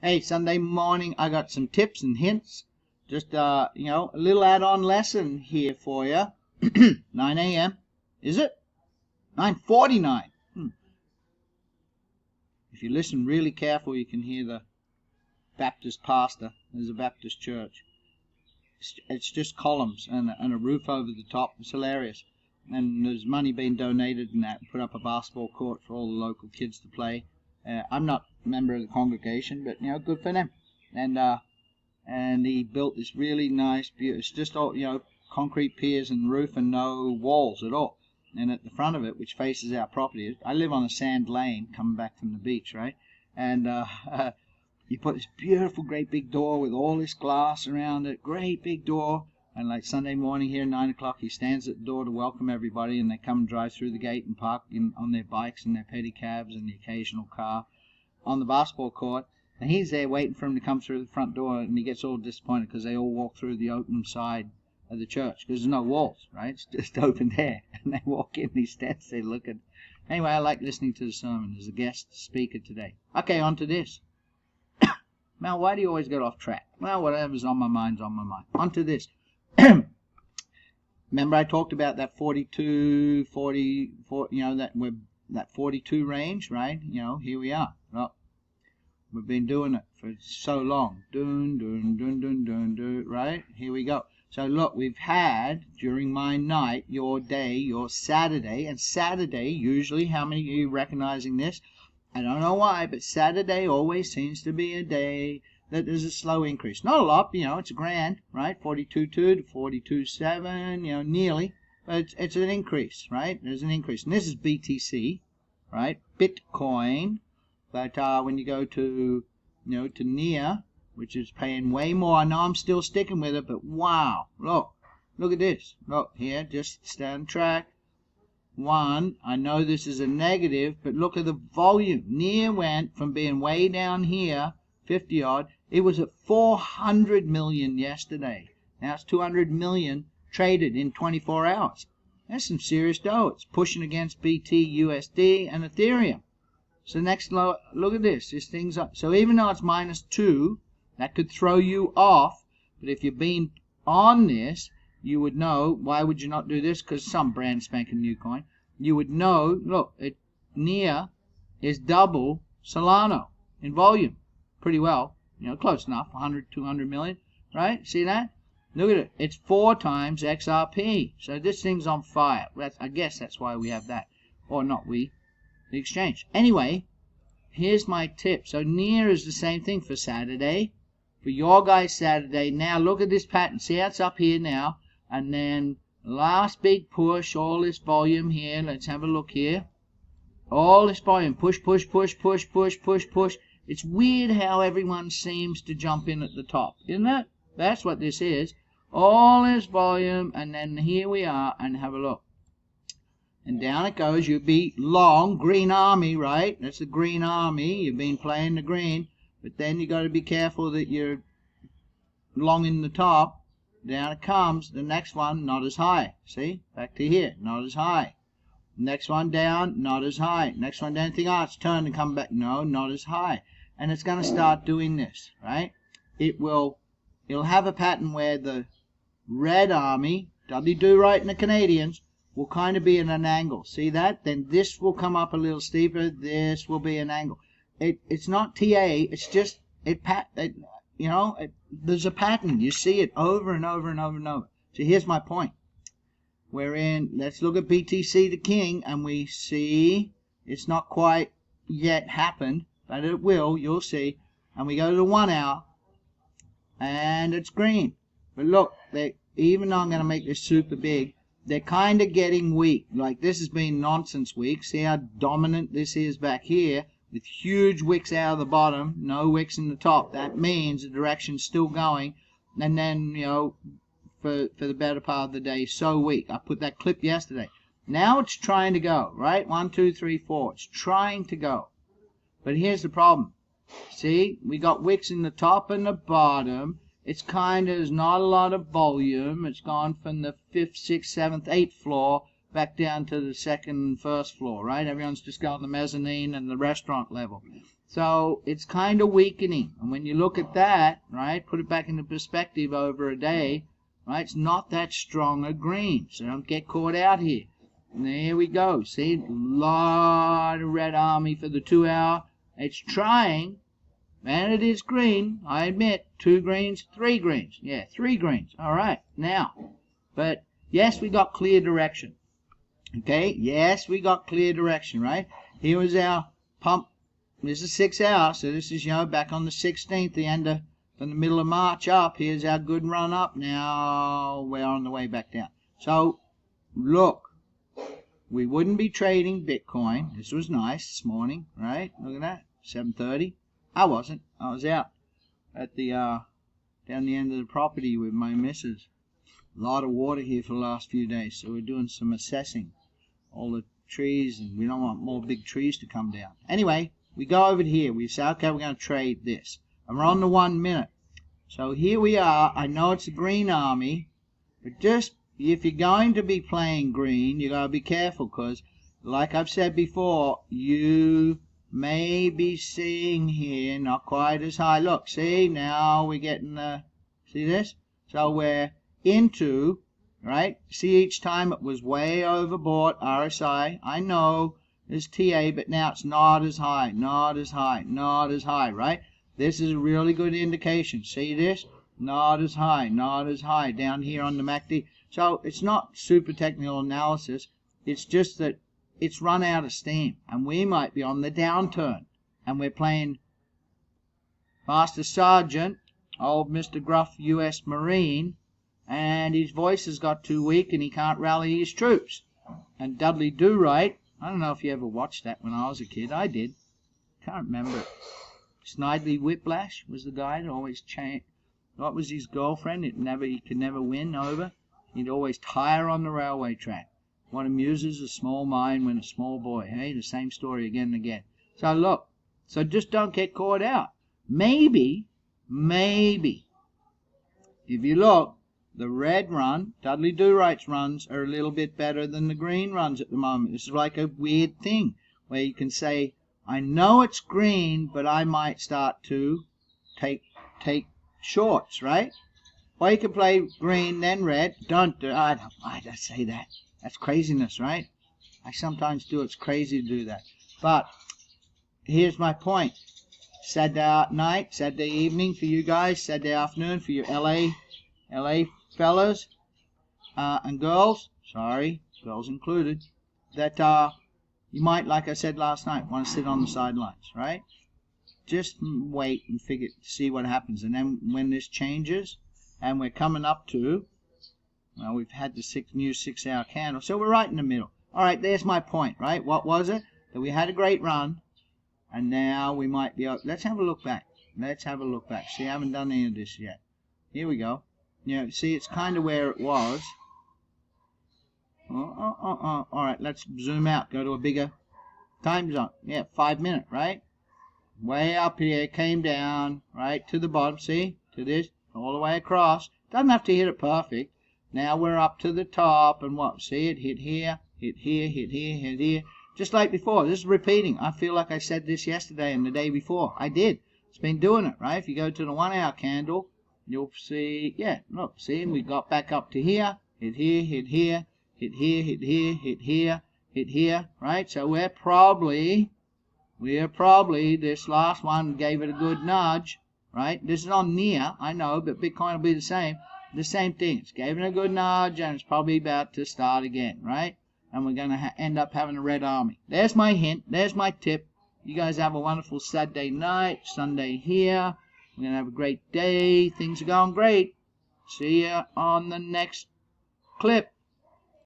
Hey, Sunday morning, I got some tips and hints. Just, a little add-on lesson here for you. 9 a.m. Is it? 9:49. If you listen really careful, you can hear the Baptist pastor. There's a Baptist church. It's just columns and a roof over the top. It's hilarious. And there's money being donated and that. Put up a basketball court for all the local kids to play. I'm not a member of the congregation, but, good for them. And he built this really nice, beautiful, it's just all, concrete piers and roof and no walls at all. And at the front of it, which faces our property, I live on a sand lane coming back from the beach, right? And you put this beautiful, great big door with all this glass around it, great big door. And like Sunday morning here, 9 o'clock, he stands at the door to welcome everybody, and they come and drive through the gate and park on their bikes and their pedicabs and the occasional car on the basketball court. And he's there waiting for him to come through the front door, and he gets all disappointed because they all walk through the open side of the church because there's no walls, right? It's just open air. And they walk in, and he stands there looking. Anyway, I like listening to the sermon. There's a guest speaker today. Okay, on to this. Mel, why do you always get off track? Well, whatever's on my mind's on my mind. On to this. Remember I talked about that 42, 44, that 42 range, right? Here we are. Well, we've been doing it for so long. Right? Here we go. So look, we've had, during my night, your day, your Saturday, and Saturday, usually, how many of you recognizing this? I don't know why, but Saturday always seems to be a day that there's a slow increase. Not a lot, it's a grand, right? 42.2 to 42.7, nearly. But it's an increase, right? There's an increase. And this is BTC, right? Bitcoin. But when you go to, to NIA, which is paying way more, I know I'm still sticking with it, but wow, look at this. Look here, just stay on track. I know this is a negative, but look at the volume. NIA went from being way down here, 50 odd, it was at 400 million yesterday. Now it's 200 million traded in 24 hours. That's some serious dough. It's pushing against BT, USD, and Ethereum. So next, look at this. This thing's up. So even though it's -2, that could throw you off. But if you've been on this, you would know. Why would you not do this? Because some brand spanking new coin. You would know, look, NIA is double Solano in volume. Pretty well. Close enough. 100, 200 million. Right? See that? Look at it. It's 4 times XRP. So this thing's on fire. I guess that's why we have that. Or not we. The exchange. Anyway, here's my tip. So NIA is the same thing for Saturday. For your guys Saturday. Now look at this pattern. See how it's up here now. And then last big push. All this volume here. Let's have a look here. All this volume. Push, push, push, push, push, push, push. It's weird how everyone seems to jump in at the top. Isn't it? That's what this is. All this volume. And then here we are. And have a look. And down it goes. You'd be long. Green Army, right? That's the Green Army. You've been playing the green. But then you got to be careful that you're long in the top. Down it comes. The next one, not as high. See? Back to here. Not as high. Next one down, not as high. Next one down, think, it's turned and come back. No, not as high. And it's going to start doing this, right? It'll have a pattern where the Red Army, W-do-right and the Canadians, will kind of be in an angle. See that? Then this will come up a little steeper. This will be an angle. It's not TA. It's just there's a pattern. You see it over and over and over and over. So here's my point. Let's look at BTC, the king, and we see it's not quite yet happened, but it will. You'll see. And we go to the 1 hour, and it's green. But look, even though I'm going to make this super big, they're kind of getting weak. Like this has been nonsense week. See how dominant this is back here with huge wicks out of the bottom, no wicks in the top. That means the direction's still going. And then, for the better part of the day, so weak. I put that clip yesterday. Now it's trying to go, right? 1, 2, 3, 4. It's trying to go. But here's the problem. See, we got wicks in the top and the bottom. It's there's not a lot of volume. It's gone from the 5th, 6th, 7th, 8th floor back down to the 2nd and 1st floor, right? Everyone's just got the mezzanine and the restaurant level. So it's kind of weakening. And when you look at that, right, put it back into perspective over a day, right, it's not that strong a green. So don't get caught out here. And there we go. See, a lot of red army for the 2 hour. It's trying, and it is green. I admit, 2 greens, 3 greens. Yeah, 3 greens. All right, now. But yes, we got clear direction. Okay, yes, we got clear direction, right? Here was our pump. This is 6 hour, so this is, back on the 16th, the end of, from the middle of March up. Here's our good run up. Now we're on the way back down. So, look, we wouldn't be trading Bitcoin. This was nice this morning, right? Look at that, 7:30. I wasn't. I was out at the down the end of the property with my missus. A lot of water here for the last few days, so we're doing some assessing all the trees, and we don't want more big trees to come down. Anyway, we go over here. We say, okay, we're going to trade this, and we're on the 1 minute. So here we are. I know it's a green army, but just if you're going to be playing green, you got to be careful, because like I've said before, you may be seeing here not quite as high. Look, see, now we're getting the, see this? So we're into, right? See, each time it was way overbought, RSI. I know there's TA, but now it's not as high, not as high, not as high, right? This is a really good indication. See this? Not as high, not as high down here on the MACD. So it's not super technical analysis. It's just that it's run out of steam, and we might be on the downturn, and we're playing Master Sergeant, old Mr. Gruff U.S. Marine, and his voice has got too weak and he can't rally his troops. And Dudley Do-Right, I don't know if you ever watched that when I was a kid. I did. Can't remember it. Snidely Whiplash was the guy that always changed. What was his girlfriend? He could never win over. He'd always tire on the railway track. What amuses a small mind when a small boy. Hey, the same story again and again. So look, so just don't get caught out. Maybe, if you look, the red run, Dudley Do-Right's runs, are a little bit better than the green runs at the moment. This is like a weird thing where you can say, I know it's green, but I might start to take shorts, right? Or you can play green, then red. I don't say that. That's craziness, right? I sometimes do. It's crazy to do that. But here's my point. Saturday night, Saturday evening for you guys, Saturday afternoon for your LA fellas and girls, sorry, girls included, that you might, like I said last night, want to sit on the sidelines, right? Just wait and see what happens. And then when this changes, and we're coming up to, well, we've had the new 6 hour candle, so we're right in the middle. All right, there's my point, right? What was it? That we had a great run, and now we might be, let's have a look back. Let's have a look back. See, I haven't done any of this yet. Here we go. See, it's kind of where it was. All right, let's zoom out. Go to a bigger time zone. Yeah, 5 minute, right? Way up here, came down, right, to the bottom. See, to this, all the way across. Doesn't have to hit it perfect. Now we're up to the top, and what? See, it hit here, hit here, hit here, hit here. Just like before. This is repeating. I feel like I said this yesterday and the day before. I did. It's been doing it, right? If you go to the 1 hour candle, you'll see, yeah, look, see, we got back up to here, hit here, hit here, hit here, hit here, hit here, hit here, right? So we're probably, this last one gave it a good nudge, right? This is on near, I know, but Bitcoin will be the same thing. It's gave it a good nudge, and it's probably about to start again, right? And we're going to end up having a red army. There's my hint. There's my tip. You guys have a wonderful Saturday night, Sunday here. We're going to have a great day. Things are going great. See ya on the next clip.